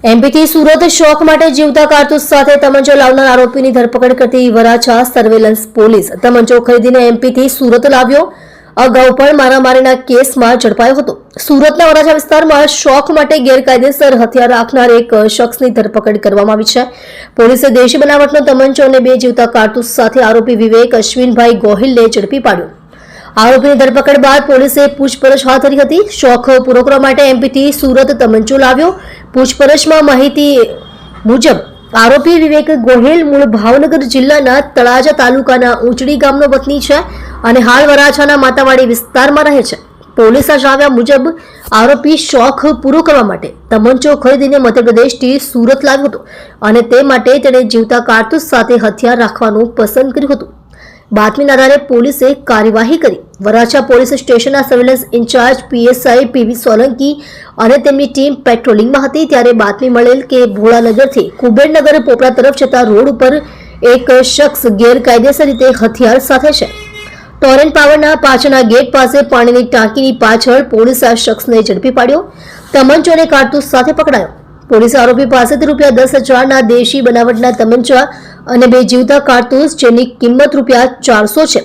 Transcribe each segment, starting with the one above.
એમપીથી સુરત શોખ માટે જીવતા કારતૂસ સાથે તમંચો લાવનાર આરોપીની ધરપકડ કરતી વરાછા સર્વેલન્સ પોલીસ તમંચો ખરીદીને એમપીથી સુરત લાવ્યો. અગાઉ પણ મારામારીના કેસમાં ઝડપાયો હતો. સુરતના વરાછા વિસ્તારમાં શોખ માટે ગેરકાયદેસર હથિયાર રાખનાર એક શખ્સની ધરપકડ કરવામાં આવી છે. પોલીસે દેશી બનાવટનો તમંચો અને 2 જીવતા કારતૂસ સાથે આરોપી વિવેક અશ્વિનભાઈ ગોહિલને ઝડપી પાડ્યો. આરોપીની ધરપકડ બાદ પોલીસે પૂછપરછ હાથ ધરી હતી. શોખ પૂરો કરવા માટે એમપીથી સુરત તમંચો લાવ્યો. પૂછપરછમાં માહિતી મુજબ આરોપી વિવેક ગોહિલ મૂળ ભાવનગર જિલ્લાના તળાજા તાલુકાના ઊંચડી ગામનો વતની છે અને હાલ વરાછાના માતાવાડી વિસ્તારમાં રહે છે. પોલીસના જણાવ્યા મુજબ આરોપી શોખ પૂરો કરવા માટે તમંચો ખરીદીને મધ્યપ્રદેશથી સુરત લાવ્યો હતો અને તે માટે તેણે જીવતા કારતૂસ સાથે હથિયાર રાખવાનું પસંદ કર્યું હતું. બાતમીના આધારે પોલીસે કાર્યવાહી કરી વરાછા પોલીસ સ્ટેશનના surveillance incharge PSI PV Solanki અને તેમની ટીમ પેટ્રોલિંગમાં હતી ત્યારે બાતમી મળેલ કે ભોળાનગરથી કુબેરનગર પોપરા તરફ જતા રોડ ઉપર એક શખ્સ ગેરકાયદેસર રીતે હથિયાર સાથે છે. ટોરેન્ટ પાવરના પાછળના ગેટ પાસે પાણીની ટાંકીની પાછળ પોલીસે આ શખ્સને ઝડપી પાડ્યો. તમંચો અને કારતૂસ સાથે પકડાયો. પોલીસે આરોપી પાસેથી ₹10,000ના દેશી બનાવટના તમંચા અને 2 જીવતા કારતૂસ જેની કિંમત ₹400 છે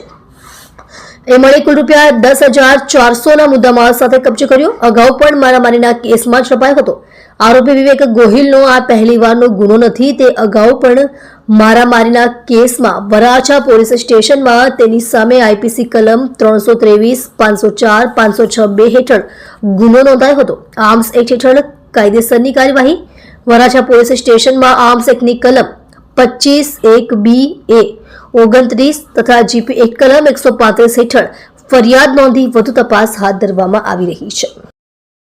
એ મળી કુલ ₹10,400ના મુદ્દામાલ સાથે કબજો કર્યો. અગાઉ પણ મારામારીના કેસમાં ઝડપાયો હતો. આરોપી વિવેક ગોહિલનો આ પહેલીવારનો ગુનો નથી. તે અગાઉ પણ મારામારીના કેસમાં વરાછા પોલીસ સ્ટેશનમાં તેની સામે આઈપીસી કલમ 323, 504, 506(2) હેઠળ ગુનો નોંધાયો હતો. આર્મ્સ એક્ટ હેઠળ કાયદેસરની કાર્યવાહી. વરાછા પોલીસ સ્ટેશનમાં આર્મ્સ એક્ટની કલમ 25(1)(b)(a) 29 તથા જીપી એક્ટ કલમ 135 હેઠળ ફરિયાદ નોંધી વધુ તપાસ હાથ ધરવામાં આવી રહી છે.